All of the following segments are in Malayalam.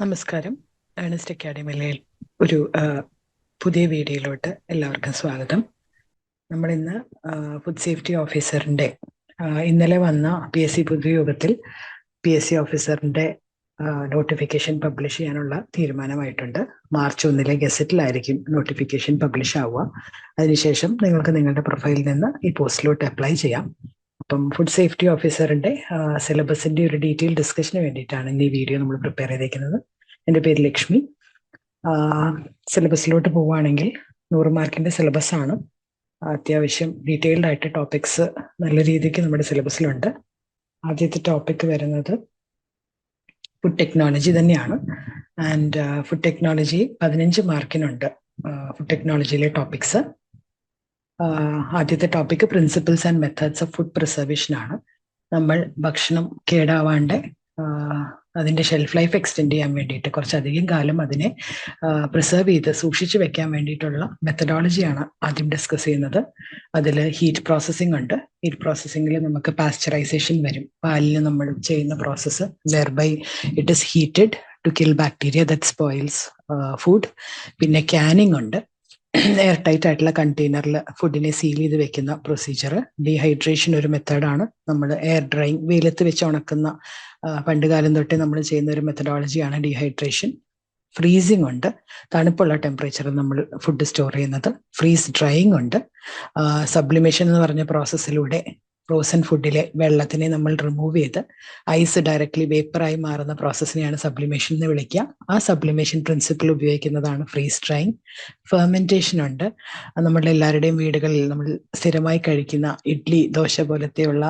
നമസ്കാരം. ഏണസ്റ്റ് അക്കാഡമിയിലെ ഒരു പുതിയ വീഡിയോയിലോട്ട് എല്ലാവർക്കും സ്വാഗതം. നമ്മളിന്ന് ഫുഡ് സേഫ്റ്റി ഓഫീസറിൻ്റെ ഇന്നലെ വന്ന PSC പൊതുയോഗത്തിൽ PSC ഓഫീസറിൻ്റെ നോട്ടിഫിക്കേഷൻ പബ്ലിഷ് ചെയ്യാനുള്ള തീരുമാനമായിട്ടുണ്ട്. മാർച്ച് 1 ഗസറ്റിലായിരിക്കും നോട്ടിഫിക്കേഷൻ പബ്ലിഷ് ആവുക. അതിനുശേഷം നിങ്ങൾക്ക് നിങ്ങളുടെ പ്രൊഫൈലിൽ നിന്ന് ഈ പോസ്റ്റിലോട്ട് അപ്ലൈ ചെയ്യാം. അപ്പം ഫുഡ് സേഫ്റ്റി ഓഫീസറിന്റെ സിലബസിന്റെ ഒരു ഡീറ്റെയിൽ ഡിസ്കഷന് വേണ്ടിയിട്ടാണ് ഇന്ന് ഈ വീഡിയോ നമ്മൾ പ്രിപ്പയർ ചെയ്തേക്കുന്നത്. എൻ്റെ പേര് ലക്ഷ്മി. സിലബസിലോട്ട് പോവുകയാണെങ്കിൽ 100 മാർക്കിന്റെ സിലബസ് ആണ്. അത്യാവശ്യം ഡീറ്റെയിൽഡ് ആയിട്ട് ടോപ്പിക്സ് നല്ല രീതിക്ക് നമ്മുടെ സിലബസിലുണ്ട്. ആദ്യത്തെ ടോപ്പിക് വരുന്നത് ഫുഡ് ടെക്നോളജി തന്നെയാണ്. ആൻഡ് ഫുഡ് ടെക്നോളജി 15 മാർക്കിനുണ്ട്. ഫുഡ് ടെക്നോളജിയിലെ ടോപ്പിക്സ്. ആദ്യത്തെ topic principles and methods of food preservation ആണ്. നമ്മൾ ഭക്ഷണം കേടാവാണ്ട് അതിന്റെ ഷെൽഫ് ലൈഫ് എക്സ്റ്റെൻഡ് ചെയ്യാൻ വേണ്ടിയിട്ട് കുറച്ചധികം കാലം അതിനെ പ്രിസർവ് ചെയ്ത് സൂക്ഷിച്ചു വെക്കാൻ വേണ്ടിയിട്ടുള്ള മെത്തഡോളജിയാണ് ആദ്യം ഡിസ്കസ് ചെയ്യുന്നത്. അതിൽ ഹീറ്റ് പ്രോസസ്സിംഗ് ഉണ്ട്. ഹീറ്റ് പ്രോസസ്സിംഗിൽ നമുക്ക് പാസ്ചറൈസേഷൻ വരും. പാലിന് നമ്മൾ ചെയ്യുന്ന process whereby it is heated to kill bacteria that spoils food. പിന്നെ ക്യാനിങ് ഉണ്ട്. എയർ ടൈറ്റ് ആയിട്ടുള്ള കണ്ടെയ്നറിൽ ഫുഡിനെ സീൽ ചെയ്ത് വെക്കുന്ന പ്രൊസീജിയർ. ഡീഹൈഡ്രേഷൻ ഒരു മെത്തേഡാണ്. നമ്മൾ എയർ ഡ്രൈയിങ്, വെയിലത്ത് വെച്ച് ഉണക്കുന്ന പണ്ട് കാലം തൊട്ടേ നമ്മൾ ചെയ്യുന്ന ഒരു മെത്തഡോളജിയാണ് ഡീഹൈഡ്രേഷൻ. ഫ്രീസിങ് ഉണ്ട്. തണുപ്പുള്ള ടെമ്പറേച്ചറിൽ നമ്മൾ ഫുഡ് സ്റ്റോർ ചെയ്യുന്നത്. ഫ്രീസ് ഡ്രൈയിങ് ഉണ്ട്. സബ്ലിമേഷൻ എന്ന് പറഞ്ഞ പ്രോസസ്സിലൂടെ ഫ്രോസൺ ഫുഡിലെ വെള്ളത്തിനെ നമ്മൾ റിമൂവ് ചെയ്ത് ഐസ് ഡയറക്ട്ലി വേപ്പറായി മാറുന്ന പ്രോസസ്സിനെയാണ് സബ്ലിമേഷൻ എന്ന് വിളിക്കുക. ആ സബ്ലിമേഷൻ പ്രിൻസിപ്പിൾ ഉപയോഗിക്കുന്നതാണ് ഫ്രീസ് ഡ്രൈയിങ്. ഫെർമെന്റേഷൻ ഉണ്ട്. നമ്മുടെ എല്ലാവരുടെയും വീടുകളിൽ നമ്മൾ സ്ഥിരമായി കഴിക്കുന്ന ഇഡ്ലി, ദോശ പോലത്തെയുള്ള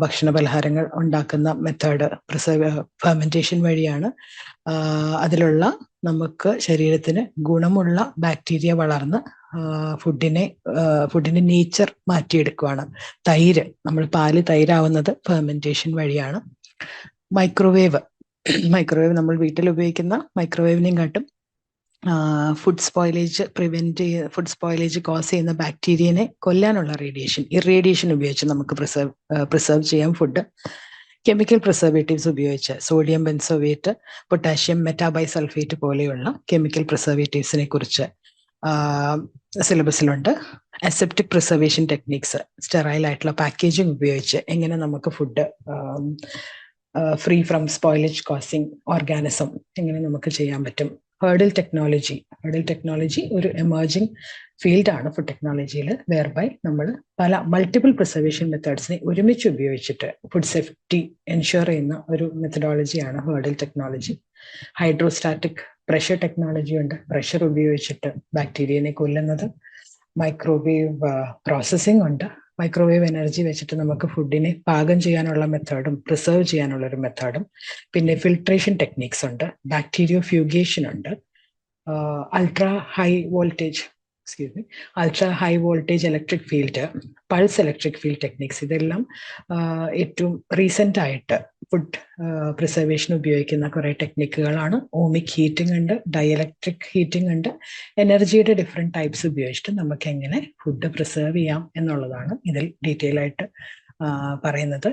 ഭക്ഷണ പലഹാരങ്ങൾ ഉണ്ടാക്കുന്ന മെത്തേഡ് ഫെർമെന്റേഷൻ വഴിയാണ്. അതിലുള്ള നമുക്ക് ശരീരത്തിന് ഗുണമുള്ള ബാക്ടീരിയ വളർന്ന് ഫുഡിന്റെ നേച്ചർ മാറ്റിയെടുക്കുകയാണ്. തൈര്, നമ്മൾ പാല് തൈരാവുന്നത് ഫെർമെന്റേഷൻ വഴിയാണ്. മൈക്രോവേവ് നമ്മൾ വീട്ടിൽ ഉപയോഗിക്കുന്ന മൈക്രോവേവിനെയും കാട്ടും ഫുഡ് സ്പോയിലേജ് കോസ് ചെയ്യുന്ന ബാക്ടീരിയനെ കൊല്ലാനുള്ള ഇറേഡിയേഷൻ ഉപയോഗിച്ച് നമുക്ക് പ്രിസർവ് ചെയ്യാം ഫുഡ്. കെമിക്കൽ പ്രിസർവേറ്റീവ്സ് ഉപയോഗിച്ച് സോഡിയം ബെൻസോവേറ്റ്, പൊട്ടാഷ്യം മെറ്റാബൈസൾഫേറ്റ് പോലെയുള്ള കെമിക്കൽ പ്രിസർവേറ്റീവ്സിനെ കുറിച്ച് സിലബസിലുണ്ട്. അസെപ്റ്റിക് പ്രിസർവേഷൻ ടെക്നിക്സ്, സ്റ്റെറൈൽ ആയിട്ടുള്ള പാക്കേജിംഗ് ഉപയോഗിച്ച് എങ്ങനെ നമുക്ക് food free from spoilage causing organism എങ്ങനെ നമുക്ക് ചെയ്യാൻ പറ്റും. ഹേർഡിൽ ടെക്നോളജി ഒരു എമർജിങ് ഫീൽഡാണ് ഫുഡ് ടെക്നോളജിയിൽ. വെയർബൈ നമ്മൾ മൾട്ടിപ്പിൾ പ്രിസർവേഷൻ മെത്തേഡ്സിനെ ഒരുമിച്ച് ഉപയോഗിച്ചിട്ട് ഫുഡ് സേഫ്റ്റി എൻഷുർ ചെയ്യുന്ന ഒരു മെത്തഡോളജിയാണ് hurdle technology. Hydrostatic pressure technology ഉണ്ട്. പ്രഷർ ഉപയോഗിച്ചിട്ട് ബാക്ടീരിയനെ കൊല്ലുന്നത്. മൈക്രോവേവ് പ്രോസസ്സിംഗ് ഉണ്ട്. മൈക്രോവേവ് എനർജി വെച്ചിട്ട് നമുക്ക് ഫുഡിനെ പാകം ചെയ്യാനുള്ള മെത്തേഡും പ്രിസർവ് ചെയ്യാനുള്ള ഒരു മെത്തേഡും. പിന്നെ ഫിൽട്രേഷൻ ടെക്നിക്സ് ഉണ്ട്. ബാക്ടീരിയോ ഫ്യൂഗേഷൻ ഉണ്ട്. Ultra high voltage electric field, pulse electric field techniques, ഇതെല്ലാം ഏറ്റവും റീസെന്റ് ആയിട്ട് ഫുഡ് പ്രിസർവേഷൻ ഉപയോഗിക്കുന്ന കുറെ ടെക്നിക്കുകളാണ്. ഓമിക് ഹീറ്റിംഗ് ഉണ്ട്, ഡയലക്ട്രിക് ഹീറ്റിംഗ് ഉണ്ട്. എനർജിയുടെ ഡിഫറെന്റ് ടൈപ്സ് ഉപയോഗിച്ചിട്ട് നമുക്ക് എങ്ങനെ ഫുഡ് പ്രിസർവ് ചെയ്യാം എന്നുള്ളതാണ് ഇതിൽ ഡീറ്റെയിൽ ആയിട്ട് പറയുന്നത്.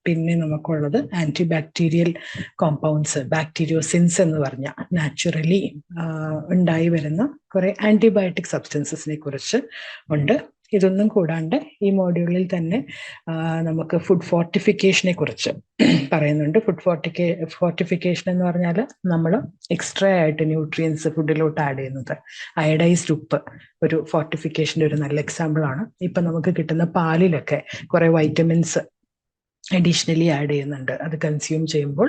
പിന്നെ നമുക്കുള്ളത് ആന്റി ബാക്ടീരിയൽ കോമ്പൗണ്ട്സ്, ബാക്ടീരിയോസിൻസ് എന്ന് പറഞ്ഞ നാച്ചുറലി ഉണ്ടായി വരുന്ന കുറെ ആന്റിബയോട്ടിക് സബ്സ്റ്റൻസസിനെ കുറിച്ച് ഉണ്ട്. ഇതൊന്നും കൂടാണ്ട് ഈ മോഡ്യൂളിൽ തന്നെ നമുക്ക് ഫുഡ് ഫോർട്ടിഫിക്കേഷനെ കുറിച്ച് പറയുന്നുണ്ട്. ഫുഡ് ഫോർട്ടിഫിക്കേഷൻ എന്ന് പറഞ്ഞാൽ നമ്മൾ എക്സ്ട്രാ ആയിട്ട് ന്യൂട്രിയൻസ് ഫുഡിലോട്ട് ആഡ് ചെയ്യുന്നത്. അയഡൈസ്ഡ് ഉപ്പ് ഒരു ഫോർട്ടിഫിക്കേഷൻ്റെ ഒരു നല്ല എക്സാമ്പിൾ ആണ്. ഇപ്പം നമുക്ക് കിട്ടുന്ന പാലിലൊക്കെ കുറെ വൈറ്റമിൻസ് അഡീഷണലി ആഡ് ചെയ്യുന്നുണ്ട്. അത് കൺസ്യൂം ചെയ്യുമ്പോൾ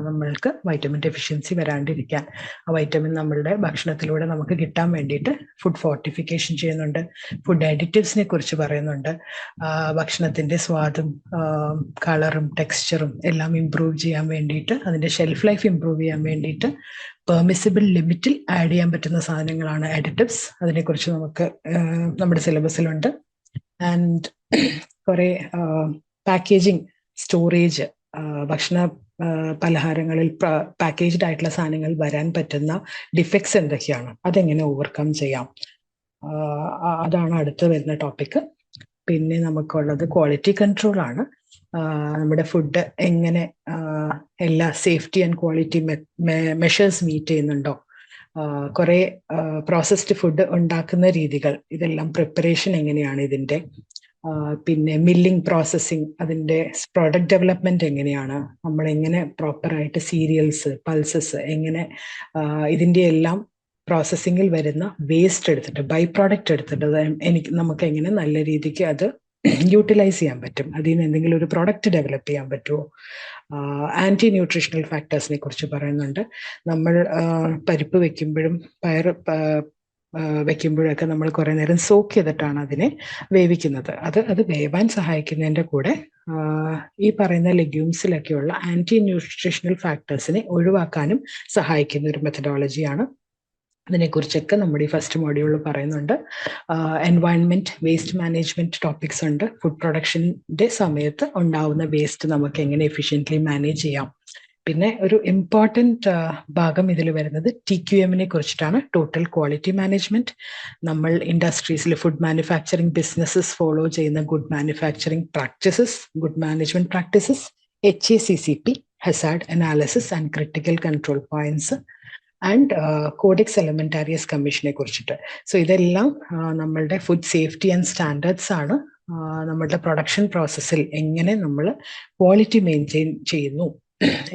നമ്മൾക്ക് വൈറ്റമിൻ ഡെഫിഷ്യൻസി വരാണ്ടിരിക്കാൻ ആ വൈറ്റമിൻ നമ്മളുടെ ഭക്ഷണത്തിലൂടെ നമുക്ക് കിട്ടാൻ വേണ്ടിയിട്ട് ഫുഡ് ഫോർട്ടിഫിക്കേഷൻ ചെയ്യുന്നുണ്ട്. ഫുഡ് അഡിറ്റീവ്സിനെ കുറിച്ച് പറയുന്നുണ്ട്. ഭക്ഷണത്തിന്റെ സ്വാദും കളറും ടെക്സ്ചറും എല്ലാം ഇംപ്രൂവ് ചെയ്യാൻ വേണ്ടിയിട്ട്, അതിന്റെ ഷെൽഫ് ലൈഫ് ഇംപ്രൂവ് ചെയ്യാൻ വേണ്ടിയിട്ട് പെർമിസിബിൾ ലിമിറ്റിൽ ആഡ് ചെയ്യാൻ പറ്റുന്ന സാധനങ്ങളാണ് അഡിറ്റീവ്സ്. അതിനെക്കുറിച്ച് നമുക്ക് നമ്മുടെ സിലബസിലുണ്ട്. ആൻഡ് കുറെ പാക്കേജിങ്, സ്റ്റോറേജ്, ഭക്ഷണ പലഹാരങ്ങളിൽ പാക്കേജ്ഡ് ആയിട്ടുള്ള സാധനങ്ങൾ വരാൻ പറ്റുന്ന ഡിഫക്ട്സ് എന്തൊക്കെയാണ്, അതെങ്ങനെ ഓവർകം ചെയ്യാം, അതാണ് അടുത്ത് വരുന്ന ടോപ്പിക്. പിന്നെ നമുക്കുള്ളത് ക്വാളിറ്റി കൺട്രോൾ ആണ്. നമ്മുടെ ഫുഡ് എങ്ങനെ എല്ലാ safety and quality measures meet ചെയ്യുന്നുണ്ടോ, കുറെ പ്രോസസ്ഡ് ഫുഡ് ഉണ്ടാക്കുന്ന രീതികൾ, ഇതെല്ലാം പ്രിപ്പറേഷൻ എങ്ങനെയാണ് ഇതിൻ്റെ, പിന്നെ മില്ലിംഗ് പ്രോസസ്സിങ്, അതിൻ്റെ പ്രോഡക്റ്റ് ഡെവലപ്മെന്റ് എങ്ങനെയാണ്, നമ്മൾ എങ്ങനെ പ്രോപ്പറായിട്ട് സീരിയൽസ് പൾസസ് എങ്ങനെ ഇതിൻ്റെ എല്ലാം പ്രോസസ്സിങ്ങിൽ വരുന്ന വേസ്റ്റ് എടുത്തിട്ട് ബൈ പ്രോഡക്റ്റ് എടുത്തിട്ട് നമുക്ക് എങ്ങനെ നല്ല രീതിക്ക് അത് യൂട്ടിലൈസ് ചെയ്യാൻ പറ്റും, അതിൽ നിന്ന് എന്തെങ്കിലും ഒരു പ്രോഡക്റ്റ് ഡെവലപ്പ് ചെയ്യാൻ പറ്റുമോ. ആന്റി ന്യൂട്രീഷണൽ ഫാക്ടേഴ്സിനെ കുറിച്ച് പറയുന്നുണ്ട്. നമ്മൾ പരിപ്പ് വെക്കുമ്പോഴും വെക്കുമ്പോഴൊക്കെ നമ്മൾ കുറെ നേരം സോക്ക് ചെയ്തിട്ടാണ് അതിനെ വേവിക്കുന്നത്. അത് വേവാൻ സഹായിക്കുന്നതിൻ്റെ കൂടെ ഈ പറയുന്ന ലെഗ്യൂംസിലൊക്കെയുള്ള ആന്റി ന്യൂട്രീഷണൽ ഫാക്ടേഴ്സിനെ ഒഴിവാക്കാനും സഹായിക്കുന്ന ഒരു മെത്തഡോളജിയാണ്. അതിനെക്കുറിച്ചൊക്കെ നമ്മുടെ ഈ ഫസ്റ്റ് മോഡ്യൂളിൽ പറയുന്നുണ്ട്. എൻവയൺമെന്റ്, വേസ്റ്റ് മാനേജ്മെന്റ് ടോപ്പിക്സ് ഉണ്ട്. ഫുഡ് പ്രൊഡക്ഷൻ്റെ സമയത്ത് ഉണ്ടാവുന്ന വേസ്റ്റ് നമുക്ക് എങ്ങനെ എഫിഷ്യൻ്റ്ലി മാനേജ് ചെയ്യാം. പിന്നെ ഒരു ഇമ്പോർട്ടൻറ്റ് ഭാഗം ഇതിൽ വരുന്നത് TQM-നെ കുറിച്ചിട്ടാണ്, ടോട്ടൽ ക്വാളിറ്റി മാനേജ്മെന്റ്. നമ്മൾ ഇൻഡസ്ട്രീസിൽ ഫുഡ് മാനുഫാക്ചറിങ് ബിസിനസ്സസ് ഫോളോ ചെയ്യുന്ന good manufacturing practices, good management practices, HACCP, hazard analysis and critical control points, and codex alimentarius കമ്മീഷനെ കുറിച്ചിട്ട്. സോ ഇതെല്ലാം നമ്മളുടെ ഫുഡ് സേഫ്റ്റി ആൻഡ് സ്റ്റാൻഡേർഡ്സ് ആണ്. നമ്മളുടെ പ്രൊഡക്ഷൻ പ്രോസസ്സിൽ എങ്ങനെ നമ്മൾ ക്വാളിറ്റി മെയിൻറ്റെയിൻ ചെയ്യുന്നു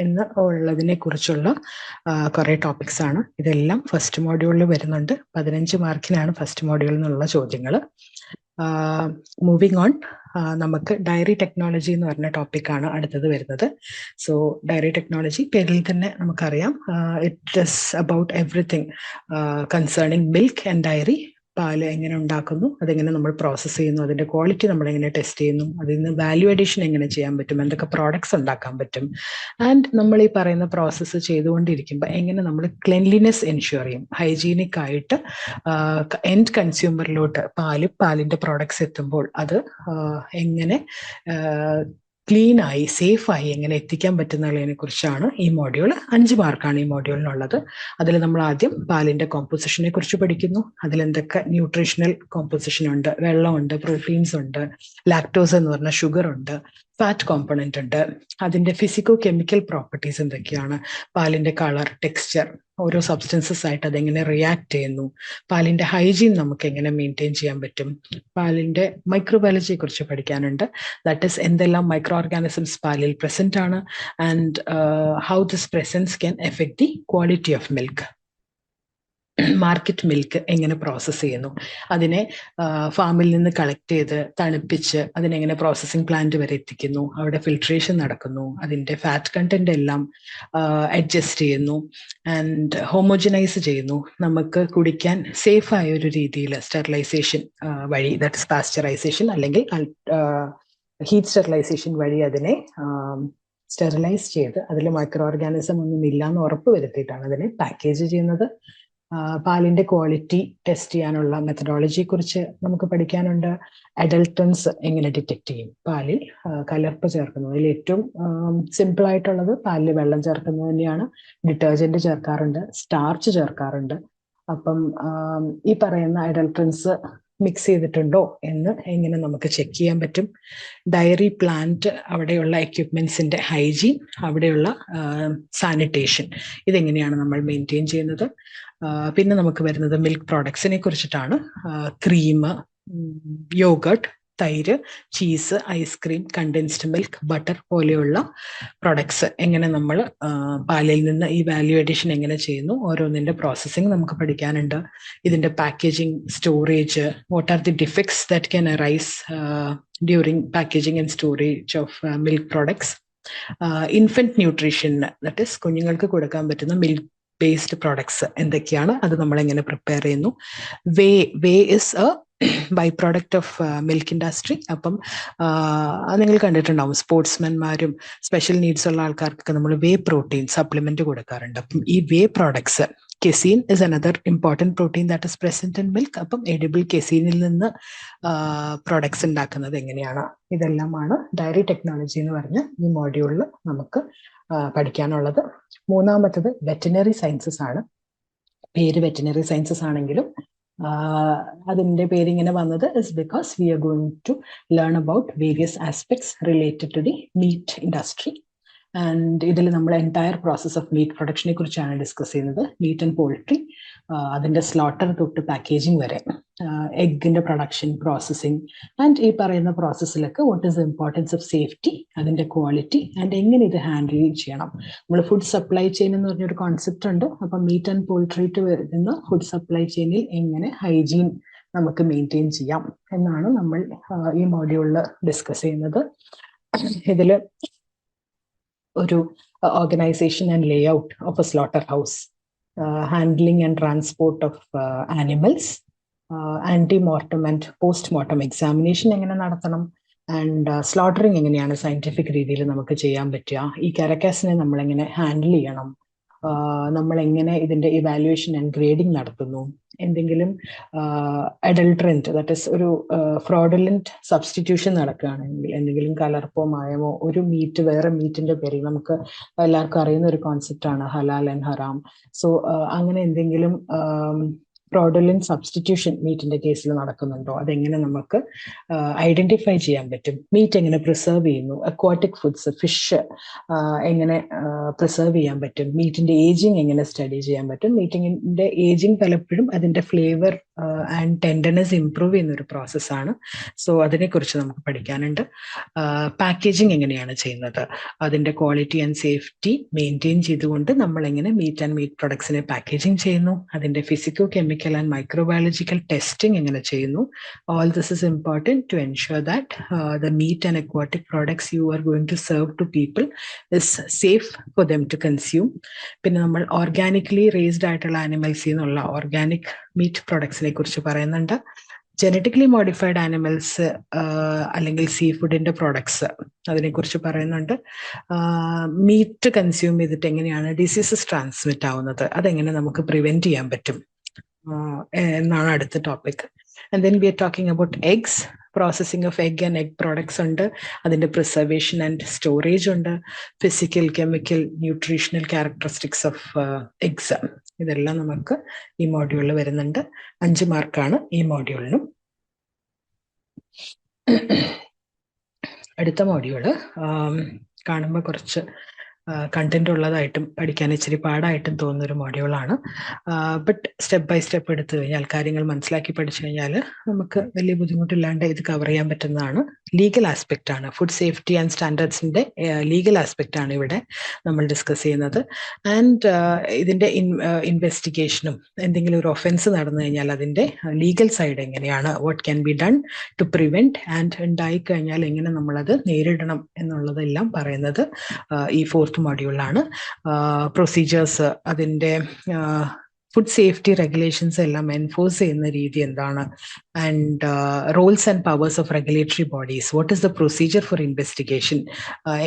എന്ന് ഉള്ളതിനെ കുറിച്ചുള്ള കുറേ ടോപ്പിക്സ് ആണ്. ഇതെല്ലാം ഫസ്റ്റ് മോഡ്യൂളിൽ വരുന്നുണ്ട്. 15 മാർക്കിനാണ് ഫസ്റ്റ് മോഡ്യൂളിൽ നിന്നുള്ള ചോദ്യങ്ങൾ. മൂവിങ് ഓൺ, നമുക്ക് ഡയറി ടെക്നോളജി എന്ന് പറഞ്ഞ ടോപ്പിക്കാണ് അടുത്തത് വരുന്നത്. സോ ഡയറി ടെക്നോളജി പേരിൽ തന്നെ നമുക്കറിയാം, it is about everything concerning milk and dairy. പാല് എങ്ങനെ ഉണ്ടാക്കുന്നു, അതെങ്ങനെ നമ്മൾ പ്രോസസ്സ് ചെയ്യുന്നു, അതിൻ്റെ ക്വാളിറ്റി നമ്മൾ എങ്ങനെ ടെസ്റ്റ് ചെയ്യുന്നു, അതിൽ നിന്ന് വാല്യൂ അഡീഷൻ എങ്ങനെ ചെയ്യാൻ പറ്റും, എന്തൊക്കെ പ്രോഡക്ട്സ് ഉണ്ടാക്കാൻ പറ്റും, ആൻഡ് നമ്മൾ ഈ പറയുന്ന പ്രോസസ്സ് ചെയ്തുകൊണ്ടിരിക്കുമ്പോൾ എങ്ങനെ നമ്മൾ ക്ലെൻലിനെസ് എൻഷുർ ചെയ്യും, ഹൈജീനിക് ആയിട്ട് എൻഡ് കൺസ്യൂമറിലോട്ട് പാലിൻ്റെ പ്രോഡക്ട്സ് എത്തുമ്പോൾ അത് എങ്ങനെ ക്ലീനായി സേഫായി എങ്ങനെ എത്തിക്കാൻ പറ്റുന്നതിനെ കുറിച്ചാണ് ഈ മോഡ്യൂൾ. 5 മാർക്കാണ് ഈ മോഡ്യൂളിനുള്ളത്. അതിൽ നമ്മൾ ആദ്യം പാലിന്റെ കോമ്പോസിഷനെ കുറിച്ച് പഠിക്കുന്നു. അതിലെന്തൊക്കെ ന്യൂട്രീഷണൽ കോമ്പോസിഷൻ ഉണ്ട്, വെള്ളമുണ്ട്, പ്രോട്ടീൻസ് ഉണ്ട്, ലാക്ടോസ് എന്ന് പറഞ്ഞ ഷുഗർ ഉണ്ട്, ഫാറ്റ് കോമ്പണന്റ് ഉണ്ട്, അതിന്റെ ഫിസിക്കോ കെമിക്കൽ പ്രോപ്പർട്ടീസ് എന്തൊക്കെയാണ്, പാലിന്റെ കളർ, ടെക്സ്ചർ, ഓരോ സബ്സ്റ്റൻസസ് ആയിട്ട് അതെങ്ങനെ റിയാക്ട് ചെയ്യുന്നു, പാലിന്റെ ഹൈജീൻ നമുക്ക് എങ്ങനെ മെയിൻറ്റെയിൻ ചെയ്യാൻ പറ്റും, പാലിന്റെ മൈക്രോബയോളജിയെ കുറിച്ച് പഠിക്കാനുണ്ട്. ദാറ്റ് ഈസ് എന്തെല്ലാം മൈക്രോ ഓർഗാനിസംസ് പാലിൽ പ്രസന്റ് ആണ്, and how this presence can affect the quality of milk. Market milk എങ്ങനെ പ്രോസസ്സ് ചെയ്യുന്നു, അതിനെ ഫാമിൽ നിന്ന് കളക്ട് ചെയ്ത് തണുപ്പിച്ച് അതിനെങ്ങനെ പ്രോസസ്സിംഗ് പ്ലാന്റ് വരെ എത്തിക്കുന്നു, അവിടെ ഫിൽട്രേഷൻ നടക്കുന്നു, അതിൻ്റെ ഫാറ്റ് കണ്ടന്റ് എല്ലാം അഡ്ജസ്റ്റ് ചെയ്യുന്നു ആൻഡ് ഹോമോജനൈസ് ചെയ്യുന്നു, നമുക്ക് കുടിക്കാൻ സേഫ് ആയ ഒരു രീതിയിൽ സ്റ്റെറിലൈസേഷൻ വഴി, ദാറ്റ് ഇസ് പാസ്ചറൈസേഷൻ അല്ലെങ്കിൽ ഹീറ്റ് സ്റ്റെറിലൈസേഷൻ വഴി അതിനെ സ്റ്റെറിലൈസ് ചെയ്ത് അതിൽ മൈക്രോ ഓർഗാനിസം ഒന്നും ഇല്ലാന്ന് ഉറപ്പ് വരുത്തിയിട്ടാണ് അതിനെ പാക്കേജ് ചെയ്യുന്നത്. പാലിന്റെ ക്വാളിറ്റി ടെസ്റ്റ് ചെയ്യാനുള്ള മെത്തഡോളജിയെ കുറിച്ച് നമുക്ക് പഠിക്കാനുണ്ട്. അഡൽട്ടൻസ് എങ്ങനെ ഡിറ്റക്ട് ചെയ്യും, പാലിൽ കലർപ്പ് ചേർക്കുന്നത്. അതിൽ ഏറ്റവും സിമ്പിൾ ആയിട്ടുള്ളത് പാലിൽ വെള്ളം ചേർക്കുന്നത് തന്നെയാണ്. ഡിറ്റർജന്റ് ചേർക്കാറുണ്ട്, സ്റ്റാർച്ച് ചേർക്കാറുണ്ട്. അപ്പം ഈ പറയുന്ന അഡൽട്ടൻസ് മിക്സ് ചെയ്തിട്ടുണ്ടോ എന്ന് എങ്ങനെ നമുക്ക് ചെക്ക് ചെയ്യാൻ പറ്റും. ഡയറി പ്ലാന്റ്, അവിടെയുള്ള എക്യുപ്മെന്റ്സിന്റെ ഹൈജീൻ, അവിടെയുള്ള സാനിറ്റേഷൻ, ഇതെങ്ങനെയാണ് നമ്മൾ മെയിൻറ്റെയിൻ ചെയ്യുന്നത്. പിന്നെ നമുക്ക് വരുന്നത് മിൽക്ക് പ്രോഡക്ട്സിനെ കുറിച്ചിട്ടാണ്. ക്രീം, യോഗർട്ട്, തൈര്, cheese, ice cream, condensed milk, butter പോലെയുള്ള പ്രൊഡക്ട്സ് എങ്ങനെ നമ്മൾ പാലിൽ നിന്ന് ഈ വാല്യൂ അഡീഷൻ എങ്ങനെ ചെയ്യുന്നു, ഓരോന്നിൻ്റെ പ്രോസസ്സിങ് നമുക്ക് പഠിക്കാനുണ്ട്. ഇതിൻ്റെ packaging, storage, what are the defects that can arise during packaging and storage of milk products. Infant nutrition, that is കുഞ്ഞുങ്ങൾക്ക് കൊടുക്കാൻ പറ്റുന്ന മിൽക്ക് ബേസ്ഡ് പ്രോഡക്ട്സ് എന്തൊക്കെയാണ്, അത് നമ്മൾ എങ്ങനെ പ്രിപ്പയർ ചെയ്യുന്നു. Whey is a by product of milk industry. അപ്പം നിങ്ങൾ കണ്ടിട്ടുണ്ടാവും, സ്പോർട്സ്മാൻമാരും സ്പെഷ്യൽ നീഡ്സ് ഉള്ള ആൾക്കാർക്കൊക്കെ നമ്മൾ വേ പ്രോട്ടീൻ സപ്ലിമെന്റ് കൊടുക്കാറുണ്ട്. അപ്പം ഈ whey products, casein is another important protein that is present in milk. അപ്പം എഡിബിൾ കെസീനിൽ നിന്ന് പ്രോഡക്ട്സ് ഉണ്ടാക്കുന്നത് എങ്ങനെയാണ്, ഇതെല്ലാമാണ് ഡയറി ടെക്നോളജി എന്ന് പറഞ്ഞ ഈ മോഡ്യൂളിൽ നമുക്ക് പഠിക്കാനുള്ളത്. മൂന്നാമത്തത് വെറ്റിനറി സയൻസസ് ആണ്. പേര് വെറ്റിനറി സയൻസസ് ആണെങ്കിലും അതിൻ്റെ പേരിങ്ങനെ വന്നത് is because we are going to learn about various aspects related to the meat industry. And ഇതിൽ നമ്മൾ എൻറ്റയർ പ്രോസസ് ഓഫ് മീറ്റ് പ്രൊഡക്ഷനെ കുറിച്ചാണ് ഡിസ്കസ് ചെയ്യുന്നത്. മീറ്റ് ആൻഡ് പോൾട്രി, അതിൻ്റെ സ്ലോട്ടർ തൊട്ട് പാക്കേജിങ് വരെ, എഗ്ഗിൻ്റെ പ്രൊഡക്ഷൻ, പ്രോസസ്സിങ്, ആൻഡ് ഈ പറയുന്ന പ്രോസസ്സിലൊക്കെ what is the importance of safety, അതിൻ്റെ ക്വാളിറ്റി, ആൻഡ് എങ്ങനെ ഇത് ഹാൻഡിൽ ചെയ്യണം. നമ്മൾ ഫുഡ് സപ്ലൈ ചെയിൻ എന്ന് പറഞ്ഞൊരു കോൺസെപ്റ്റ് ഉണ്ട്. അപ്പം മീറ്റ് ആൻഡ് പോൾട്രിയിട്ട് വരുന്ന ഫുഡ് സപ്ലൈ ചെയിനിൽ എങ്ങനെ ഹൈജീൻ നമുക്ക് മെയിൻറ്റെയിൻ ചെയ്യാം എന്നാണ് നമ്മൾ ഈ മോഡ്യൂളിൽ ഡിസ്കസ് ചെയ്യുന്നത്. ഇതിൽ ഒരു organisation and Leh out of A slaughter house, handling and transport of animals, anti-mortem and post-mortem examination എങ്ങനെ നടത്തണം, ആൻഡ് സ്ലോട്ടറിങ് എങ്ങനെയാണ് സയൻറ്റിഫിക് രീതിയിൽ നമുക്ക് ചെയ്യാൻ പറ്റുക, ഈ കാരക്കാസിനെ നമ്മളെങ്ങനെ ഹാൻഡിൽ ചെയ്യണം, നമ്മളെങ്ങനെ ഇതിൻ്റെ ഇവാലുവേഷൻ ആൻഡ് ഗ്രേഡിംഗ് നടത്തുന്നു, എന്തെങ്കിലും അഡൾട്രൻറ്റ്, ദാറ്റ് ഈസ് ഒരു ഫ്രോഡുലൻറ്റ് സബ്സ്റ്റിറ്റ്യൂഷൻ നടക്കുകയാണെങ്കിൽ, എന്തെങ്കിലും കലർപ്പോ മായമോ ഒരു മീറ്റ് വേറെ മീറ്റിൻ്റെ പേരിൽ, നമുക്ക് എല്ലാവർക്കും അറിയുന്ന ഒരു കോൺസെപ്റ്റാണ് ഹലാൽ ആൻഡ് ഹറാം. സോ അങ്ങനെ എന്തെങ്കിലും ഫ്രോഡുലൻറ്റ് സബ്സ്റ്റിറ്റ്യൂഷൻ മീറ്റിൻ്റെ കേസിൽ നടക്കുന്നുണ്ടോ, അതെങ്ങനെ നമുക്ക് ഐഡൻറ്റിഫൈ ചെയ്യാൻ പറ്റും, മീറ്റ് എങ്ങനെ പ്രിസർവ് ചെയ്യുന്നു, അക്വാട്ടിക് ഫുഡ്സ്, ഫിഷ് എങ്ങനെ പ്രിസർവ് ചെയ്യാൻ പറ്റും, മീറ്റിൻ്റെ ഏജിങ് എങ്ങനെ സ്റ്റഡി ചെയ്യാൻ പറ്റും. മീറ്റിങ്ങിൻ്റെ ഏജിങ് പലപ്പോഴും അതിൻ്റെ ഫ്ലേവർ ആൻഡ് ടെൻഡർനെസ് ഇംപ്രൂവ് ചെയ്യുന്ന ഒരു പ്രോസസ്സാണ്. സോ അതിനെക്കുറിച്ച് നമുക്ക് പഠിക്കാനുണ്ട്. പാക്കേജിങ് എങ്ങനെയാണ് ചെയ്യുന്നത്, അതിൻ്റെ ക്വാളിറ്റി ആൻഡ് സേഫ്റ്റി മെയിൻറ്റെയിൻ ചെയ്തുകൊണ്ട് നമ്മൾ എങ്ങനെ മീറ്റ് ആൻഡ് മീറ്റ് പ്രൊഡക്ട്സിനെ പാക്കേജിങ് ചെയ്യുന്നു, അതിൻ്റെ physico chemical and microbiological testing എങ്ങനെ ചെയ്യുന്നു. All this is important to ensure that the meat and aquatic products you are going to serve to people is safe for them to consume. പിന്നെ നമ്മൾ ഓർഗാനിക്കലി റേസ്ഡ് ആയിട്ടുള്ള ആനിമൽസിൽ നിന്നുള്ള ഓർഗാനിക് മീറ്റ് പ്രൊഡക്ട്സിനെ കുറിച്ച് പറയുന്നുണ്ട്. ജനറ്റിക്കലി മോഡിഫൈഡ് ആനിമൽസ് അല്ലെങ്കിൽ സീ ഫുഡിൻ്റെ പ്രോഡക്ട്സ് അതിനെക്കുറിച്ച് പറയുന്നുണ്ട്. മീറ്റ് കൺസ്യൂം ചെയ്തിട്ട് എങ്ങനെയാണ് ഡിസീസസ് ട്രാൻസ്മിറ്റ് ആവുന്നത്, അതെങ്ങനെ നമുക്ക് പ്രിവെൻറ്റ് ചെയ്യാൻ പറ്റും എന്നാണ് അടുത്ത topic. And then we are talking about eggs, processing of egg and egg products ഉണ്ട്, അതിൻ്റെ പ്രിസർവേഷൻ ആൻഡ് സ്റ്റോറേജ് ഉണ്ട്, physical chemical nutritional characteristics of eggs, ഇതെല്ലാം നമുക്ക് ഈ മോഡ്യൂളിൽ വരുന്നുണ്ട്. 5 മാർക്കാണ് ഈ മോഡ്യൂളിനും. അടുത്ത മോഡ്യൂള് കാണുമ്പോൾ കുറച്ച് കണ്ടന്റ് ഉള്ളതായിട്ടും പഠിക്കാൻ ഇച്ചിരി പാടായിട്ടും തോന്നുന്നൊരു മോഡ്യൂളാണ്. ബട്ട് സ്റ്റെപ്പ് ബൈ സ്റ്റെപ്പ് എടുത്തു കഴിഞ്ഞാൽ, കാര്യങ്ങൾ മനസ്സിലാക്കി പഠിച്ചു കഴിഞ്ഞാൽ നമുക്ക് വലിയ ബുദ്ധിമുട്ടില്ലാണ്ട് ഇത് കവർ ചെയ്യാൻ പറ്റുന്നതാണ്. ലീഗൽ ആസ്പെക്റ്റ് ആണ്, ഫുഡ് സേഫ്റ്റി ആൻഡ് സ്റ്റാൻഡേർഡ്സിൻ്റെ ലീഗൽ ആസ്പെക്റ്റ് ആണ് ഇവിടെ നമ്മൾ ഡിസ്കസ് ചെയ്യുന്നത്. ആൻഡ് ഇതിൻ്റെ ഇൻവെസ്റ്റിഗേഷനും, എന്തെങ്കിലും ഒരു ഒഫൻസ് നടന്നു കഴിഞ്ഞാൽ അതിൻ്റെ ലീഗൽ സൈഡ് എങ്ങനെയാണ്, what can be done to prevent, and ഉണ്ടായിക്കഴിഞ്ഞാൽ എങ്ങനെ നമ്മളത് നേരിടണം എന്നുള്ളതെല്ലാം പറയുന്നത് ഈ 4th മോഡ്യൂളിലാണ്. പ്രൊസീജിയേഴ്സ്, അതിൻ്റെ ഫുഡ് സേഫ്റ്റി റെഗുലേഷൻസ് എല്ലാം എൻഫോഴ്സ് ചെയ്യുന്ന രീതി എന്താണ്, and roles and powers of regulatory bodies, what is the procedure for investigation,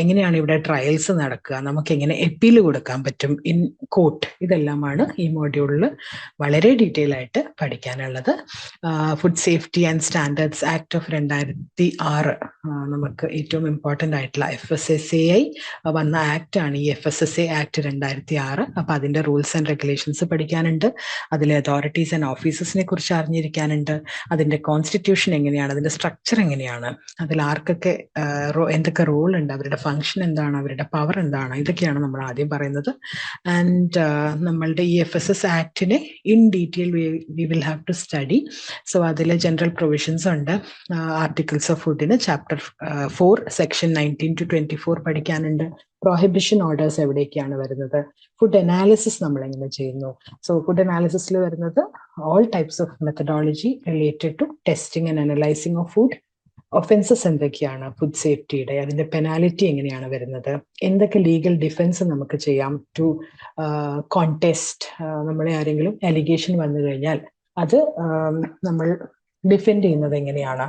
എങ്ങനെയാണ് ഇവിടെ ട്രയൽസ് നടക്കുക, നമുക്ക് എങ്ങനെ അപ്പീൽ കൊടുക്കാൻ പറ്റും ഇൻ കോർട്ട്, ഇതെല്ലാമാണ് ഈ മോഡ്യൂളിൽ വളരെ ഡീറ്റെയിൽ ആയിട്ട് പഠിക്കാനുള്ളത്. Food safety and standards act of 2006 നമുക്ക് ഏറ്റവും ഇമ്പോർട്ടൻ്റ് ആയിട്ടുള്ള FSSAI വന്ന ആക്ട് ആണ് ഈ FSSA ആക്ട് 2006. അപ്പോൾ അതിൻ്റെ റൂൾസ് ആൻഡ് റെഗുലേഷൻസ് പഠിക്കാനുണ്ട്, അതിലെ അതോറിറ്റീസ് ആൻഡ് ഓഫീസസിനെ കുറിച്ച് അറിഞ്ഞിരിക്കാനുണ്ട്, അതിൻ്റെ കോൺസ്റ്റിറ്റ്യൂഷൻ എങ്ങനെയാണ്, അതിൻ്റെ സ്ട്രക്ചർ എങ്ങനെയാണ്, അതിൽ ആർക്കൊക്കെ എന്തൊക്കെ റോൾ ഉണ്ട്, അവരുടെ ഫംഗ്ഷൻ എന്താണ്, അവരുടെ പവർ എന്താണ്, ഇതൊക്കെയാണ് നമ്മൾ ആദ്യം പറയുന്നത്. ആൻഡ് നമ്മളുടെ ഈ FSS ആക്ടിനെ in detail we will have to study. So അതിൽ ജനറൽ പ്രൊവിഷൻസ് ഉണ്ട്. ആർട്ടിക്കിൾസ് ഓഫ് ഫുഡിന് ചാപ്റ്റർ 4 സെക്ഷൻ 19 to 24 പഠിക്കാനുണ്ട്. പ്രൊഹിബിഷൻ ഓർഡേഴ്സ് എവിടേക്കാണ് വരുന്നത്, ഫുഡ് അനാലിസിസ് നമ്മൾ എങ്ങനെ ചെയ്യുന്നു. സോ ഫുഡ് അനാലിസിസിൽ വരുന്നത് all types of methodology related to testing and analysing of food. Offences എന്തൊക്കെയാണ് ഫുഡ് സേഫ്റ്റിയുടെ, അതിൻ്റെ പെനാലിറ്റി എങ്ങനെയാണ് വരുന്നത്, എന്തൊക്കെ ലീഗൽ ഡിഫൻസ് നമുക്ക് ചെയ്യാം ടു കോൺടെസ്റ്റ്, നമ്മളെ ആരെങ്കിലും അലിഗേഷൻ വന്നു കഴിഞ്ഞാൽ അത് നമ്മൾ ഡിഫെൻഡ് ചെയ്യുന്നത് എങ്ങനെയാണ്,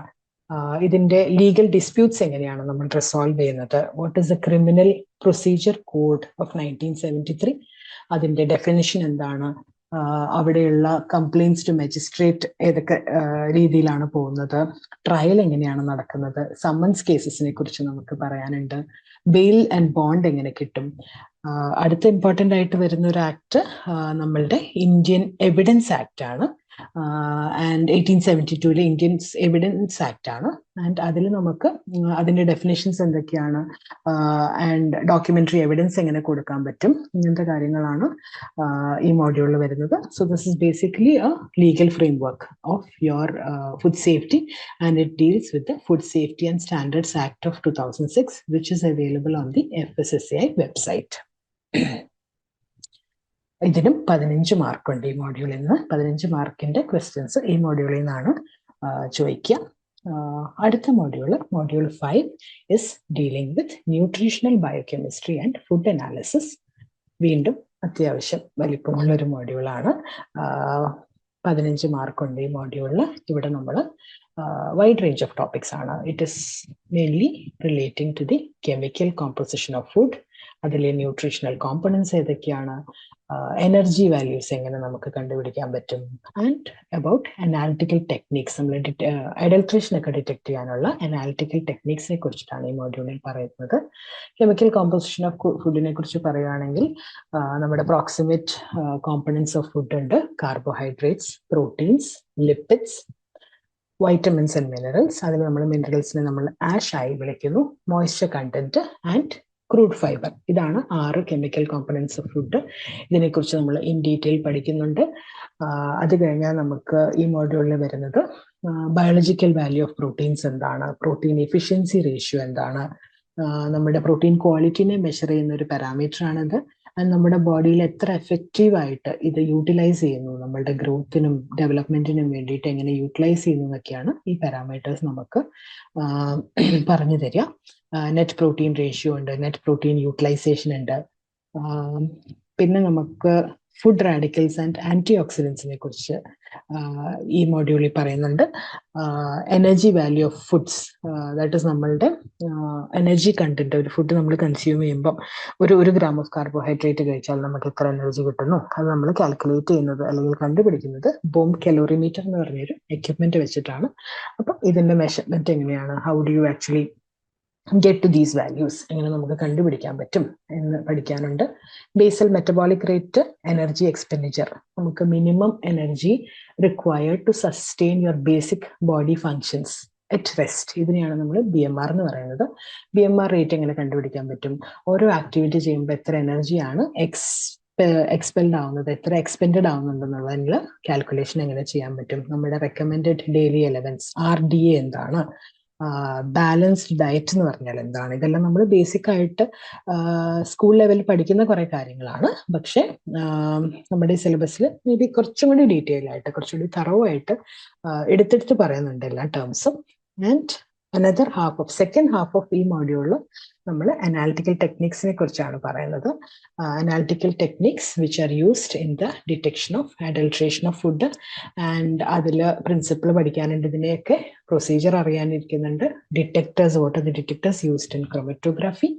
ഇതിൻ്റെ ലീഗൽ ഡിസ്പ്യൂട്ട്സ് എങ്ങനെയാണ് നമ്മൾ റിസോൾവ് ചെയ്യുന്നത്, what is the criminal procedure code of 1973, അതിൻ്റെ ഡെഫിനിഷൻ എന്താണ്, അവിടെയുള്ള കംപ്ലയിൻസ് ടു മജിസ്ട്രേറ്റ് ഏതൊക്കെ രീതിയിലാണ് പോകുന്നത്, ട്രയൽ എങ്ങനെയാണ് നടക്കുന്നത്, സമ്മൻസ് കേസസിനെ കുറിച്ച് നമുക്ക് പറയാനുണ്ട്, ബെയിൽ ആൻഡ് ബോണ്ട് എങ്ങനെ കിട്ടും. അടുത്ത ഇമ്പോർട്ടൻ്റ് ആയിട്ട് വരുന്ന ഒരു ആക്ട് നമ്മളുടെ ഇന്ത്യൻ എവിഡൻസ് ആക്ട് ആണ്. ആൻഡ് 1872 ഇന്ത്യൻ എവിഡൻസ് ആക്ട് ആണ്. ആൻഡ് അതിൽ നമുക്ക് അതിന്റെ ഡെഫിനേഷൻസ് എന്തൊക്കെയാണ്, ആൻഡ് ഡോക്യുമെന്ററി എവിഡൻസ് എങ്ങനെ കൊടുക്കാൻ പറ്റും, ഇങ്ങനത്തെ കാര്യങ്ങളാണ് ഈ മോഡ്യൂളിൽ വരുന്നത്. So this is basically A legal frame work of your food safety, and it deals with the food safety and standards act of 2006, which is available on the FSSAI website. ഇതിനും 15 മാർക്കുണ്ട്. ഈ മോഡ്യൂളിൽ നിന്ന് 15 മാർക്കിന്റെ ക്വസ്റ്റ്യൻസ് ഈ മോഡ്യൂളിൽ നിന്നാണ് ചോദിക്കുക. അടുത്ത module 5 is dealing with nutritional biochemistry and food analysis. വീണ്ടും അത്യാവശ്യം വലിപ്പമുള്ള ഒരു മോഡ്യൂളാണ്. 15 മാർക്കുണ്ട് ഈ മോഡ്യൂളിൽ. ഇവിടെ നമ്മൾ wide range of topics ആണ്. It is mainly relating to the chemical composition of food. അതിലെ ന്യൂട്രീഷണൽ കോമ്പണൻസ് ഏതൊക്കെയാണ്, എനർജി വാല്യൂസ് എങ്ങനെ നമുക്ക് കണ്ടുപിടിക്കാൻ പറ്റും, ആൻഡ് അബൌട്ട് അനാലിറ്റിക്കൽ ടെക്നിക്സ്, നമ്മൾ അഡൽട്രേഷൻ ഒക്കെ ഡിറ്റക്ട് ചെയ്യാനുള്ള അനാലിറ്റിക്കൽ ടെക്നിക്സിനെ കുറിച്ചിട്ടാണ് ഈ മോഡ്യൂളിൽ പറയുന്നത്. കെമിക്കൽ കോമ്പോസിഷൻ ഓഫ് ഫുഡിനെ കുറിച്ച് പറയുകയാണെങ്കിൽ നമ്മുടെ പ്രോക്സിമേറ്റ് കോമ്പണൻസ് ഓഫ് ഫുഡ് ഉണ്ട്. Carbohydrates, proteins, lipids, vitamins and minerals. അതിൽ നമ്മൾ മിനറൽസിനെ നമ്മൾ ആഷ് ആയി വിളിക്കുന്നു. Moisture content and crude fibre. ഇതാണ് 6 കെമിക്കൽ കോമ്പണൻസ് ഓഫ് ഫുഡ്. ഇതിനെക്കുറിച്ച് നമ്മൾ ഇൻ ഡീറ്റെയിൽ പഠിക്കുന്നുണ്ട്. അത് കഴിഞ്ഞാൽ നമുക്ക് ഈ മോഡ്യൂളിൽ വരുന്നത് ബയോളജിക്കൽ വാല്യൂ ഓഫ് പ്രോട്ടീൻസ് എന്താണ്, പ്രോട്ടീൻ എഫിഷ്യൻസി റേഷ്യോ എന്താണ്, നമ്മുടെ പ്രോട്ടീൻ ക്വാളിറ്റിനെ മെഷർ ചെയ്യുന്ന ഒരു പാരാമീറ്റർ ആണിത്. നമ്മുടെ ബോഡിയിൽ എത്ര എഫക്റ്റീവായിട്ട് ഇത് യൂട്ടിലൈസ് ചെയ്യുന്നു, നമ്മളുടെ ഗ്രോത്തിനും ഡെവലപ്മെന്റിനും വേണ്ടിയിട്ട് എങ്ങനെ യൂട്ടിലൈസ് ചെയ്യുന്നു എന്നൊക്കെയാണ് ഈ പാരാമീറ്റേഴ്സ് നമുക്ക് പറഞ്ഞു തരിക. നെറ്റ് പ്രോട്ടീൻ റേഷ്യോ ഉണ്ട്, നെറ്റ് പ്രോട്ടീൻ യൂട്ടിലൈസേഷൻ ഉണ്ട്. പിന്നെ നമുക്ക് ഫുഡ് റാഡിക്കൽസ് ആൻഡ് ആന്റി ഓക്സിഡൻസിനെ കുറിച്ച് ഈ മോഡ്യൂളിൽ പറയുന്നുണ്ട്. Energy value of foods, that is നമ്മളുടെ എനർജി കണ്ടന്റ്. ഒരു ഫുഡ് നമ്മൾ കൺസ്യൂം ചെയ്യുമ്പം ഒരു ഗ്രാം ഓഫ് കാർബോഹൈഡ്രേറ്റ് കഴിച്ചാൽ നമുക്ക് എത്ര എനർജി കിട്ടുന്നു, അത് നമ്മൾ കാൽക്കുലേറ്റ് ചെയ്യുന്നത് അല്ലെങ്കിൽ കണ്ടുപിടിക്കുന്നത് ബോം കലോറിമീറ്റർ എന്ന് പറഞ്ഞൊരു എക്യുപ്മെന്റ് വെച്ചിട്ടാണ്. അപ്പം ഇതിന്റെ മെഷർമെന്റ് എങ്ങനെയാണ്, how do you actually get to these values, എങ്ങനെ നമുക്ക് കണ്ടുപിടിക്കാൻ പറ്റും എന്ന് പഠിക്കാനുണ്ട്. Basal metabolic rate, energy expenditure, നമുക്ക് minimum energy required to sustain your basic body functions at rest. ഇതിനെയാണ് നമ്മൾ BMR എന്ന് പറയുന്നത്. BMR റേറ്റ് എങ്ങനെ കണ്ടുപിടിക്കാൻ പറ്റും, ഓരോ ആക്ടിവിറ്റി ചെയ്യുമ്പോൾ എത്ര എനർജിയാണ് എക്സ്പെൽഡ് ആവുന്നത്, എത്ര എക്സ്പെൻഡഡ് ആവുന്നുണ്ടെന്നുള്ളതിനുള്ള കാൽക്കുലേഷൻ എങ്ങനെ ചെയ്യാൻ പറ്റും, നമ്മുടെ റെക്കമെൻഡഡ് ഡെയിലി എലവൻസ് RDA എന്താണ്, ബാലൻസ്ഡ് ഡയറ്റ് എന്ന് പറഞ്ഞാൽ എന്താണ്. ഇതെല്ലാം നമ്മൾ ബേസിക് ആയിട്ട് സ്കൂൾ ലെവലിൽ പഠിക്കുന്ന കുറെ കാര്യങ്ങളാണ്. പക്ഷെ നമ്മുടെ സിലബസിൽ മേ ബി കുറച്ചും കൂടി ഡീറ്റെയിൽ ആയിട്ട്, കുറച്ചുകൂടി തറവായിട്ട് എടുത്തെടുത്ത് പറയുന്നുണ്ട് എല്ലാ ടേംസും. And another second half of ഈ മോഡ്യൂളിൽ നമ്മൾ അനാലിറ്റിക്കൽ ടെക്നിക്സിനെ കുറിച്ചാണ് പറയുന്നത്. Analytical techniques which are used in the detection of adulteration of food. And അതിൽ പ്രിൻസിപ്പിൾ പഠിക്കാനുണ്ട്, ഇതിനെയൊക്കെ പ്രൊസീജിയർ അറിയാനിരിക്കുന്നുണ്ട്. Detectors, what are the detectors used in chromatography,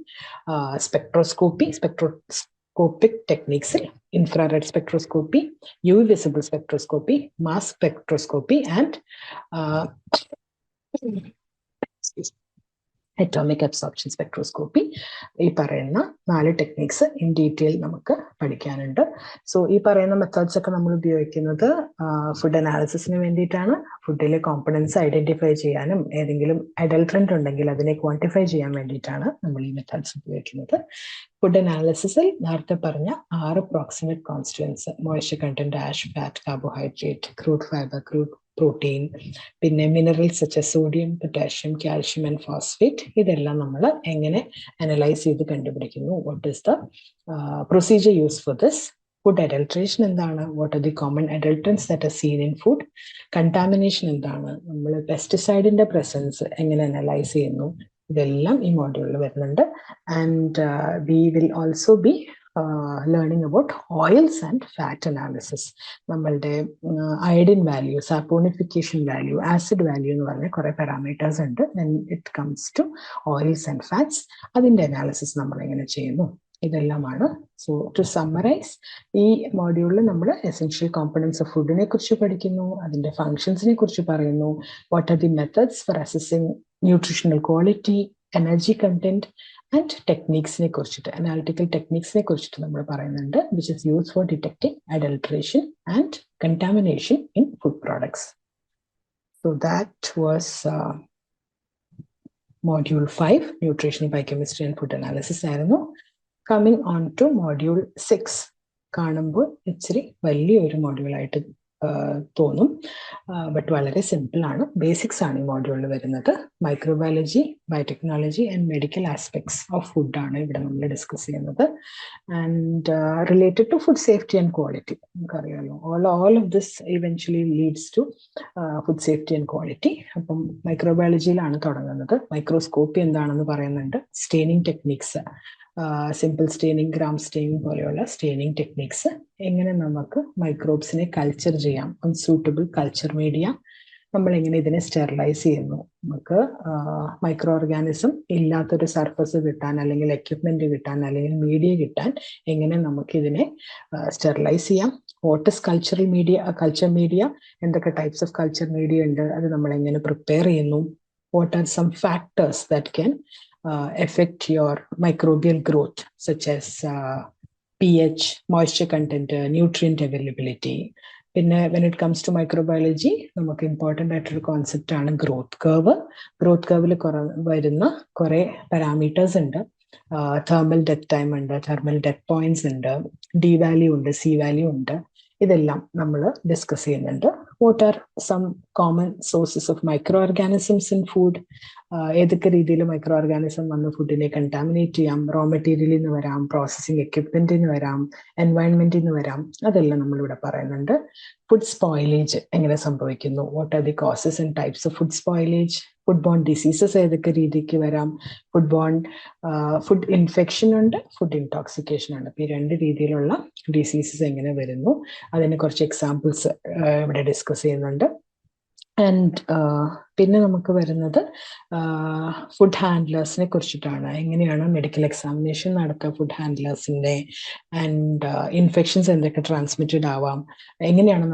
spectroscopic ടെക്നിക്സിൽ infrared spectroscopy, UV visible spectroscopy, mass spectroscopy and atomic absorption spectroscopy. ഈ പറയുന്ന 4 ടെക്നിക്സ് ഇൻ ഡീറ്റെയിൽ നമുക്ക് പഠിക്കാനുണ്ട്. സോ ഈ പറയുന്ന മെത്തേഡ്സ് ഒക്കെ നമ്മൾ ഉപയോഗിക്കുന്നത് ഫുഡ് അനാലിസിസിന് വേണ്ടിയിട്ടാണ്. ഫുഡിലെ കോമ്പണൻസ് ഐഡന്റിഫൈ ചെയ്യാനും ഏതെങ്കിലും അഡൾട്രന്റ് ഉണ്ടെങ്കിൽ അതിനെ ക്വാണ്ടിഫൈ ചെയ്യാൻ വേണ്ടിയിട്ടാണ് നമ്മൾ ഈ മെത്തേഡ്സ് ഉപയോഗിക്കുന്നത്. ഫുഡ് അനാലിസിസിൽ നേരത്തെ പറഞ്ഞ 6 proximate constituents, moisture content, ash, fat, carbohydrate, crude fibre, crude protein, പിന്നെ minerals such as sodium, potassium, calcium and phosphate, ഇതെല്ലാം നമ്മൾ എങ്ങനെ അനലൈസ് ചെയ്ത് കണ്ടുപിടിക്കുന്നു, what is the procedure use for this. Food adulteration എന്താണ്, what are the common adulterants that are seen in food, contamination എന്താണ്, നമ്മൾ പെസ്റ്റിസൈഡിന്റെ പ്രസൻസ് എങ്ങനെ അനലൈസ് ചെയ്യുന്നു, ഇതെല്ലാം ഈ മോഡ്യൂളിൽ വരുന്നുണ്ട്. And we will also be learning about oils and fat analysis. നമ്മളുടെ iodine value, saponification value, acid value എന്ന് പറഞ്ഞ കുറെ പാരാമീറ്റേഴ്സ് ഉണ്ട്. It comes to oils and fats, അതിന്റെ അനാലിസിസ് നമ്മൾ എങ്ങനെ ചെയ്യുന്നു, ഇതെല്ലാമാണ്. സോ ടു സമ്മറൈസ്, ഈ മോഡ്യൂളിൽ നമ്മൾ എസെൻഷ്യൽ കോമ്പണൻസ് ഓഫ് ഫുഡിനെ കുറിച്ച് പഠിക്കുന്നു, അതിന്റെ ഫങ്ഷൻസിനെ കുറിച്ച് പറയുന്നു, what are the methods for assessing nutritional quality, energy content and ടെക്നിക്സിനെ കുറിച്ചിട്ട്, അനാലിറ്റിക്കൽ ടെക്നിക്സിനെ കുറിച്ചിട്ട് നമ്മൾ പറയുന്നുണ്ട്, which is use for detecting adulteration and contamination in food products. So that was module 5, nutrition, biochemistry and food analysis ആയിരുന്നു. Coming on to module 6, കാണുമ്പോൾ ഇച്ചിരി വലിയൊരു മോഡ്യൂളായിട്ട് തോന്നും, ബട്ട് വളരെ സിമ്പിൾ ആണ്. ബേസിക്സ് ആണ് ഈ മോഡ്യൂളിൽ വരുന്നത്. Microbiology, biotechnology and medical aspects of food ആണ് ഇവിടെ നമ്മൾ ഡിസ്കസ് ചെയ്യുന്നത്. And related to food safety and quality. നമുക്കറിയാമല്ലോ, all of this eventually leads to food safety and quality. അപ്പം മൈക്രോബയോളജിയിലാണ് തുടങ്ങുന്നത്. മൈക്രോസ്കോപ്പി എന്താണെന്ന് പറയുന്നുണ്ട്, staining techniques, simple staining, gram staining പോലെയുള്ള സ്റ്റെയിനിങ് ടെക്നിക്സ്, എങ്ങനെ നമുക്ക് മൈക്രോബ്സിനെ കൾച്ചർ ചെയ്യാം, അൺസൂട്ടബിൾ കൾച്ചർ മീഡിയ, നമ്മൾ എങ്ങനെ ഇതിനെ സ്റ്റെറിലൈസ് ചെയ്യുന്നു, നമുക്ക് മൈക്രോ ഓർഗാനിസം ഇല്ലാത്തൊരു സർഫസ് കിട്ടാൻ, അല്ലെങ്കിൽ എക്യുപ്മെന്റ് കിട്ടാൻ, അല്ലെങ്കിൽ മീഡിയ കിട്ടാൻ എങ്ങനെ നമുക്ക് ഇതിനെ സ്റ്റെറിലൈസ് ചെയ്യാം, what is cultural media, culture media, എന്തൊക്കെ ടൈപ്സ് ഓഫ് കൾച്ചർ മീഡിയ ഉണ്ട്, അത് നമ്മൾ എങ്ങനെ പ്രിപ്പയർ ചെയ്യുന്നു, what are some factors that can affect your microbial growth, such as pH, moisture content, nutrient availability. പിന്നെ when it comes to microbiology, നമുക്ക് ഇമ്പോർട്ടൻ്റ് ആയിട്ടൊരു കോൺസെപ്റ്റ് ആണ് ഗ്രോത്ത് കർവ്. ഗ്രോത്ത് കർവിൽ വരുന്ന കുറേ പാരാമീറ്റേഴ്സ് ഉണ്ട്. തെർമൽ ഡെത്ത് ടൈം ഉണ്ട്, തെർമൽ ഡെത്ത് പോയിന്റ്സ് ഉണ്ട്, ഡി വാല്യൂ ഉണ്ട്, സി വാല്യൂ ഉണ്ട്. ഇതെല്ലാം നമ്മൾ ഡിസ്കസ് ചെയ്യുന്നുണ്ട്. What are some common sources of microorganisms in food, ഏതൊക്കെ രീതിയിൽ മൈക്രോ ഓർഗാനിസം വന്ന് ഫുഡിനെ കണ്ടാമിനേറ്റ് ചെയ്യാം, റോ മെറ്റീരിയലിൽ നിന്ന് വരാം, പ്രോസസ്സിംഗ് എക്യുപ്മെന്റിൽ നിന്ന് വരാം, എൻവയൺമെന്റിൽ നിന്ന് വരാം, അതെല്ലാം നമ്മളിവിടെ പറയുന്നുണ്ട്. ഫുഡ് സ്പോയിലേജ് എങ്ങനെ സംഭവിക്കുന്നു, what are the causes and types of food spoilage, food bone diseases ഏതൊക്കെ രീതിക്ക് വരാം, ഫുഡ് ഇൻഫെക്ഷൻ ഉണ്ട്, ഫുഡ് ഇൻടോക്സിക്കേഷൻ ഉണ്ട്. ഈ രണ്ട് രീതിയിലുള്ള ഡിസീസസ് എങ്ങനെ വരുന്നു, അതിന് കുറച്ച് എക്സാമ്പിൾസ് ഇവിടെ ഡിസ്കസ് ചെയ്യുന്നുണ്ട്. ആൻഡ് പിന്നെ നമുക്ക് വരുന്നത് ഫുഡ് ഹാൻഡ്ലേഴ്സിനെ കുറിച്ചിട്ടാണ്. എങ്ങനെയാണ് മെഡിക്കൽ എക്സാമിനേഷൻ നടത്തുക ഫുഡ് ഹാൻഡ്ലേഴ്സിൻ്റെ, ആൻഡ് ഇൻഫെക്ഷൻസ് എന്തൊക്കെ ട്രാൻസ്മിറ്റഡ് ആവാം, എങ്ങനെയാണ്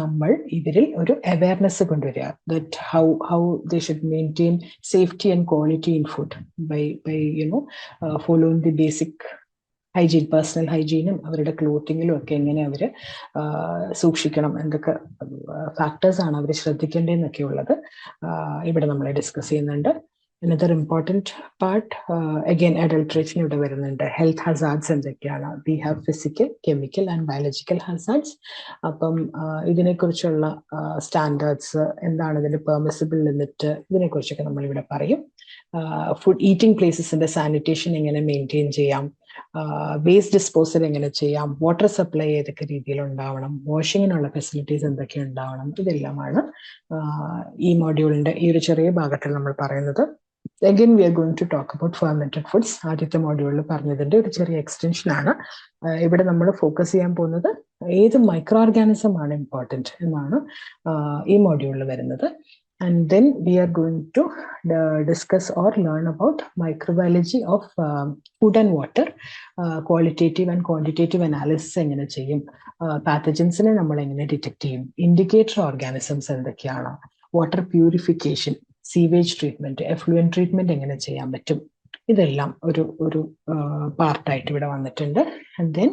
നമ്മൾ ഇവരിൽ ഒരു അവയർനെസ് കൊണ്ടുവരിക, that how they should maintain safety and quality in food by following the basic hygiene, personal ഹൈജീനും അവരുടെ ക്ലോത്തിങ്ങിലും ഒക്കെ എങ്ങനെ അവർ സൂക്ഷിക്കണം, എന്തൊക്കെ ഫാക്ടേഴ്സാണ് അവർ ശ്രദ്ധിക്കേണ്ടതെന്നൊക്കെ ഉള്ളത് ഇവിടെ നമ്മൾ ഡിസ്കസ് ചെയ്യുന്നുണ്ട്. Another important part again adulteration ഇവിടെ വരുന്നുണ്ട്. ഹെൽത്ത് ഹസാർഡ്സ് എന്തൊക്കെയാണ്, we have physical, chemical and biological hazards. അപ്പം ഇതിനെക്കുറിച്ചുള്ള സ്റ്റാൻഡേർഡ്സ് എന്താണ്, ഇതിൻ്റെ പെർമിസിബിൾ ലിമിറ്റ്, ഇതിനെക്കുറിച്ചൊക്കെ നമ്മളിവിടെ പറയും. ഫുഡ് ഈറ്റിംഗ് പ്ലേസസിൻ്റെ സാനിറ്റേഷൻ എങ്ങനെ മെയിൻറ്റെയിൻ ചെയ്യാം, വേസ്റ്റ് ഡിസ്പോസൽ എങ്ങനെ ചെയ്യാം, വാട്ടർ സപ്ലൈ ഏതൊക്കെ രീതിയിൽ ഉണ്ടാവണം, വാഷിങ്ങിനുള്ള ഫെസിലിറ്റീസ് എന്തൊക്കെ ഉണ്ടാവണം, ഇതെല്ലാമാണ് ഈ മോഡ്യൂളിൻ്റെ ഈ ഒരു ചെറിയ ഭാഗത്തിൽ നമ്മൾ പറയുന്നത്. Again, we are going to talk about fermented foods. ആദ്യത്തെ മോഡ്യൂളിൽ പറഞ്ഞതിൻ്റെ ഒരു ചെറിയ എക്സ്റ്റൻഷൻ ആണ്. ഇവിടെ നമ്മൾ ഫോക്കസ് ചെയ്യാൻ പോകുന്നത് ഏത് മൈക്രോ ഓർഗാനിസം ആണ് ഇമ്പോർട്ടൻറ്റ് എന്നാണ് ഈ മോഡ്യൂളിൽ വരുന്നത്. And then we are going to discuss or learn about microbiology of food and water, qualitative and quantitative analysis എങ്ങനെ ചെയ്യും, പാത്തജൻസിനെ നമ്മൾ എങ്ങനെ ഡിറ്റക്ട് ചെയ്യും, ഇൻഡിക്കേറ്റർ ഓർഗാനിസംസ് എന്തൊക്കെയാണ്, water purification, sewage treatment, effluent treatment എങ്ങനെ ചെയ്യാൻ പറ്റും, ഇതെല്ലാം ഒരു പാർട്ടായിട്ട് ഇവിടെ വന്നിട്ടുണ്ട്. And then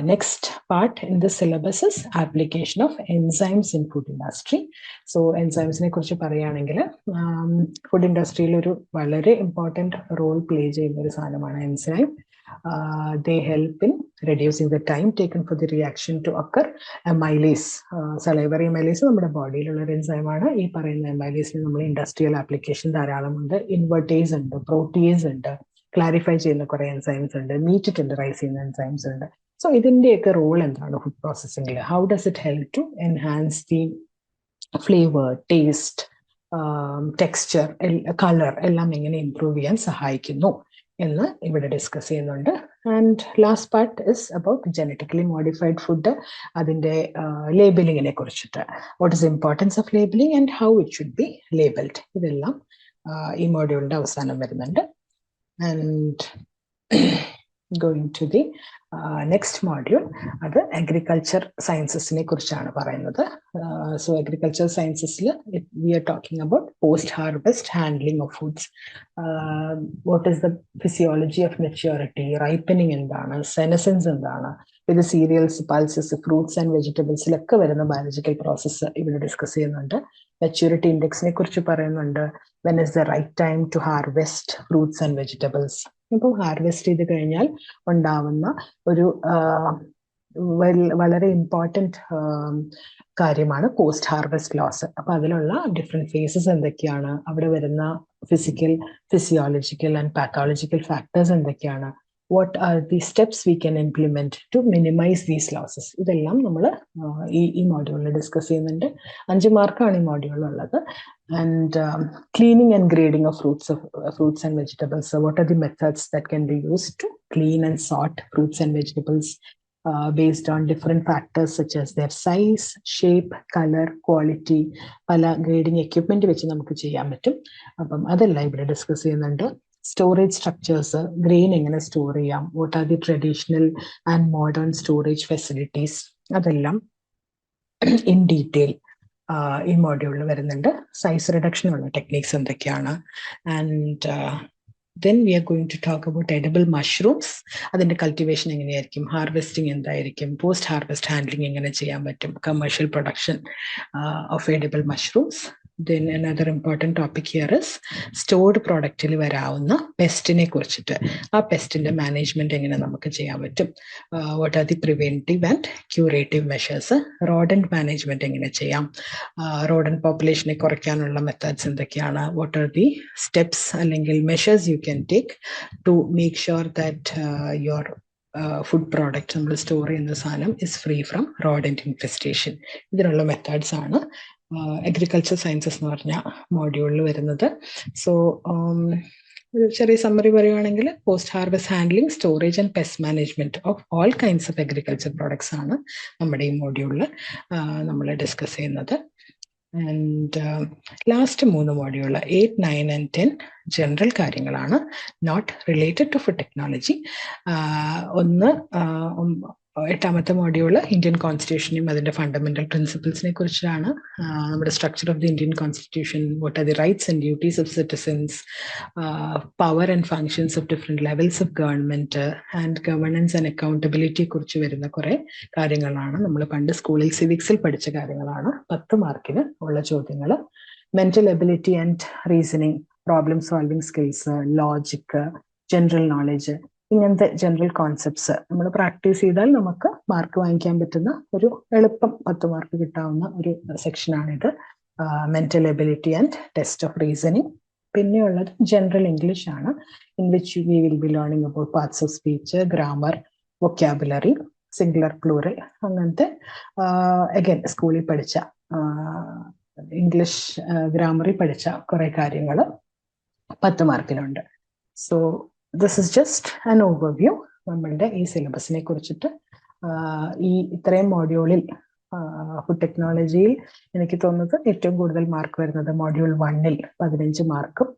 next part in the syllabus is application of enzymes in food industry. So enzymes ne kurichu parayanengil food industry il oru valare important role play cheyunna oru saanamana enzyme. They help in reducing the time taken for the reaction to occur. Amylase, salivary amylase നമ്മുടെ ബോഡിയിലുള്ള ഒരു എൻസൈം ആണ്. ഈ പറയുന്ന amylase നമ്മൾ ഇൻഡസ്ട്രിയൽ ആപ്ലിക്കേഷൻ ധാരാളം ഉണ്ട്. ഇൻവെർട്ടേസ് ഉണ്ട്, പ്രോട്ടിയേസ് ഉണ്ട്, ക്ലാരിഫൈ ചെയ്യുന്ന കുറെ എൻസൈംസ് ഉണ്ട്, മീറ്റ് ടെൻഡറൈസ് ചെയ്യുന്ന എൻസൈംസ് ഉണ്ട്. സോ ഇതിൻ്റെയൊക്കെ റോൾ എന്താണ് ഫുഡ് പ്രോസസ്സിംഗിൽ, how does it help to enhance the flavour, taste, texture, colour എല്ലാം എങ്ങനെ ഇംപ്രൂവ് ചെയ്യാൻ സഹായിക്കുന്നു എന്ന് ഇവിടെ ഡിസ്കസ് ചെയ്യുന്നുണ്ട്. And last part is about genetically modified food, അതിൻ്റെ ലേബലിങ്ങിനെ കുറിച്ചിട്ട്, what is importance of labelling and how it should be labelled, ഇതെല്ലാം ഈ മോഡ്യൂളിൻ്റെ അവസാനം വരുന്നുണ്ട്. And going to the next module. അത് അഗ്രികൾച്ചർ സയൻസസിനെ കുറിച്ചാണ് പറയുന്നത്. സോ അഗ്രികൾച്ചർ സയൻസസിൽ we are talking about post harvest handling of foods. What is the physiology of maturity, ripening എന്താണ്, സെനസൻസ് എന്താണ്, ഇത് സീരിയൽസ്, പൾസസ്, ഫ്രൂട്ട്സ് ആൻഡ് വെജിറ്റബിൾസിലൊക്കെ വരുന്ന ബയോളജിക്കൽ പ്രോസസ്സ് ഇവിടെ ഡിസ്കസ് ചെയ്യുന്നുണ്ട്. മെച്യൂരിറ്റി ഇൻഡെക്സിനെ കുറിച്ച് പറയുന്നുണ്ട്. When is the right time to harvest fruits and vegetables. ഇപ്പോൾ ഹാർവെസ്റ്റ് ചെയ്ത് കഴിഞ്ഞാൽ ഉണ്ടാവുന്ന ഒരു വളരെ ഇമ്പോർട്ടൻറ്റ് കാര്യമാണ് പോസ്റ്റ് ഹാർവെസ്റ്റ് ലോസ്. അപ്പൊ അതിലുള്ള ഡിഫറെന്റ് ഫേസസ് എന്തൊക്കെയാണ്, അവിടെ വരുന്ന physical, physiological and pathological factors എന്തൊക്കെയാണ്, what are the steps we can implement to minimise these losses, ഇതെല്ലാം നമ്മൾ ഈ മോഡ്യൂളിൽ ഡിസ്കസ് ചെയ്യുന്നുണ്ട്. 5 മാർക്കാണ് ഈ മോഡ്യൂളിലുള്ളത്. And cleaning and grading of fruits and vegetables. So what are the methods that can be used to clean and sort fruits and vegetables based on different factors such as their size, shape, color, quality. പല ഗ്രേഡിംഗ് എക്യുപ്മെന്റ് വെച്ച് നമുക്ക് ചെയ്യാൻ പറ്റും. അപ്പം അതെല്ലാം ഇവിടെ ഡിസ്കസ് ചെയ്യുന്നുണ്ട്. സ്റ്റോറേജ് സ്ട്രക്ചേഴ്സ്, ഗ്രെയിൻ എങ്ങനെ സ്റ്റോർ ചെയ്യാം, what are the traditional and modern storage facilities, അതെല്ലാം ഇൻ ഡീറ്റെയിൽ ഈ മോഡ്യൂളിൽ വരുന്നുണ്ട്. സൈസ് റിഡക്ഷനുള്ള ടെക്നിക്സ് എന്തൊക്കെയാണ്. And then we are going to talk about edible mushrooms. അതിന്റെ കൾട്ടിവേഷൻ എങ്ങനെയായിരിക്കും, ഹാർവെസ്റ്റിംഗ് എന്തായിരിക്കും, പോസ്റ്റ് ഹാർവെസ്റ്റ് ഹാൻഡ്ലിംഗ് എങ്ങനെ ചെയ്യാൻ പറ്റും, commercial production of edible mushrooms. Then another important topic here is stored പ്രോഡക്റ്റിൽ വരാവുന്ന പെസ്റ്റിനെ കുറിച്ചിട്ട്, ആ പെസ്റ്റിന്റെ മാനേജ്മെന്റ് എങ്ങനെ നമുക്ക് ചെയ്യാൻ പറ്റും, what are the preventive and curative measures, rodent management എങ്ങനെ ചെയ്യാം, റോഡന്റ് പോപ്പുലേഷനെ കുറയ്ക്കാനുള്ള മെത്തേഡ്സ് എന്തൊക്കെയാണ്, വാട്ട് ആർ ദി സ്റ്റെപ്സ് അല്ലെങ്കിൽ measures you can take to make sure that your food product നമ്മൾ സ്റ്റോർ ചെയ്യുന്ന സാധനം is free from rodent infestation. ഇതിനുള്ള മെത്തേഡ്സ് ആണ് അഗ്രികൾച്ചർ സയൻസസ് എന്ന് പറഞ്ഞ മോഡ്യൂളിൽ വരുന്നത്. സോ ഒരു ചെറിയ സമ്മറി പറയുകയാണെങ്കിൽ post harvest handling, storage and pest management of all kinds of agriculture products ആണ് നമ്മുടെ ഈ മോഡ്യൂളിൽ നമ്മൾ ഡിസ്കസ് ചെയ്യുന്നത്. And last 3 module 8, 9 and 10 general കാര്യങ്ങളാണ്, not related to food technology. ഒന്ന് 8ാമത്തെ മോഡ്യൂള് ഇന്ത്യൻ കോൺസ്റ്റിറ്റ്യൂഷനെയും അതിന്റെ ഫണ്ടമെന്റൽ പ്രിൻസിപ്പിൾസിനെ കുറിച്ചാണ്. നമ്മുടെ structure of the Indian constitution, what are the rights and duties of citizens, power and functions of different levels of government and governance and അക്കൗണ്ടബിലിറ്റിയെ കുറിച്ച് വരുന്ന കുറെ കാര്യങ്ങളാണ്. നമ്മൾ പണ്ട് സ്കൂളിൽ സിവിക്സിൽ പഠിച്ച കാര്യങ്ങളാണ്. 10 മാർക്കിന് ഉള്ള ചോദ്യങ്ങൾ. Mental ability and reasoning, problem solving skills, logic, general knowledge, ഇങ്ങനത്തെ ജനറൽ കോൺസെപ്റ്റ്സ് നമ്മൾ പ്രാക്ടീസ് ചെയ്താൽ നമുക്ക് മാർക്ക് വാങ്ങിക്കാൻ പറ്റുന്ന ഒരു എളുപ്പം 10 മാർക്ക് കിട്ടാവുന്ന ഒരു സെക്ഷനാണിത്. Mental ability and test of reasoning. പിന്നെയുള്ളത് ജനറൽ ഇംഗ്ലീഷ് ആണ്, in which we will be learning about parts of speech, grammar, vocabulary, singular plural, അങ്ങനത്തെ അഗൈൻ സ്കൂളിൽ പഠിച്ച ഇംഗ്ലീഷ് ഗ്രാമറിൽ പഠിച്ച കുറെ കാര്യങ്ങൾ 10 മാർക്കിനുണ്ട്. So this is just an overview നമ്മളുടെ ഈ സിലബസിനെ കുറിച്ചിട്ട്. ഈ ഇത്രയും മോഡ്യൂളിൽ ഫുഡ് ടെക്നോളജിയിൽ എനിക്ക് തോന്നുന്നത് ഏറ്റവും കൂടുതൽ മാർക്ക് വരുന്നത് മോഡ്യൂൾ 1-ൽ 15 മാർക്കും,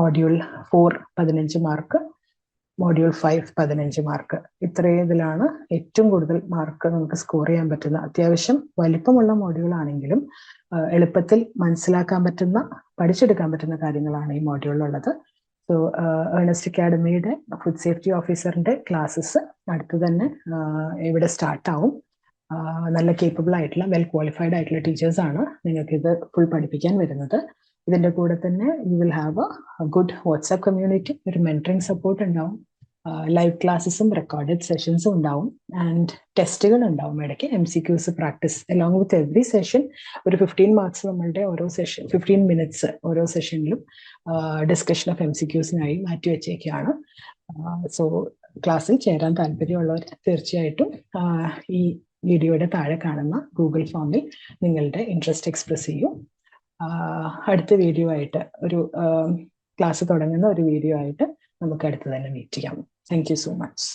മോഡ്യൂൾ 4 15 മാർക്ക്, മോഡ്യൂൾ 5 15 മാർക്ക്. ഇത്രയും ഇതിലാണ് ഏറ്റവും കൂടുതൽ മാർക്ക് നമുക്ക് സ്കോർ ചെയ്യാൻ പറ്റുന്ന. അത്യാവശ്യം വലിപ്പമുള്ള മോഡ്യൂൾ ആണെങ്കിലും എളുപ്പത്തിൽ മനസ്സിലാക്കാൻ പറ്റുന്ന, പഠിച്ചെടുക്കാൻ പറ്റുന്ന കാര്യങ്ങളാണ് ഈ മോഡ്യൂളിലുള്ളത്. സോ ഏണസ്റ്റ് അക്കാഡമിയുടെ ഫുഡ് സേഫ്റ്റി ഓഫീസറിന്റെ ക്ലാസ്സസ് അടുത്ത് തന്നെ ഇവിടെ സ്റ്റാർട്ടാവും. നല്ല കേപ്പബിൾ ആയിട്ടുള്ള, വെൽ ക്വാളിഫൈഡ് ആയിട്ടുള്ള ടീച്ചേഴ്സാണ് നിങ്ങൾക്ക് ഇത് ഫുൾ പഠിപ്പിക്കാൻ വരുന്നത്. ഇതിന്റെ കൂടെ തന്നെ you will have A good WhatsApp community, ഒരു മെന്ററിംഗ് സപ്പോർട്ട് ഉണ്ടാവും, ലൈവ് ക്ലാസ്സസും റെക്കോർഡഡ് സെഷൻസും ഉണ്ടാവും, ആൻഡ് ടെസ്റ്റുകൾ ഉണ്ടാവും ഇടയ്ക്ക്, MCQs practice along with every session. ഒരു 15 മാർക്സ് നമ്മളുടെ ഓരോ സെഷൻ, 15 മിനിറ്റ്സ് ഓരോ സെഷനിലും ഡിസ്കഷൻ ഓഫ് MCQസിനായി മാറ്റി വെച്ചേക്കാണ്. സോ ക്ലാസ്സിൽ ചേരാൻ താല്പര്യമുള്ളവർ തീർച്ചയായിട്ടും ഈ വീഡിയോയുടെ താഴെ കാണുന്ന ഗൂഗിൾ ഫോമിൽ നിങ്ങളുടെ ഇൻട്രസ്റ്റ് എക്സ്പ്രസ് ചെയ്യൂ. അടുത്ത വീഡിയോ ആയിട്ട് ഒരു ക്ലാസ് തുടങ്ങുന്ന ഒരു വീഡിയോ ആയിട്ട് നമുക്ക് അടുത്ത് തന്നെ മീറ്റ് ചെയ്യാം. Thank you so much.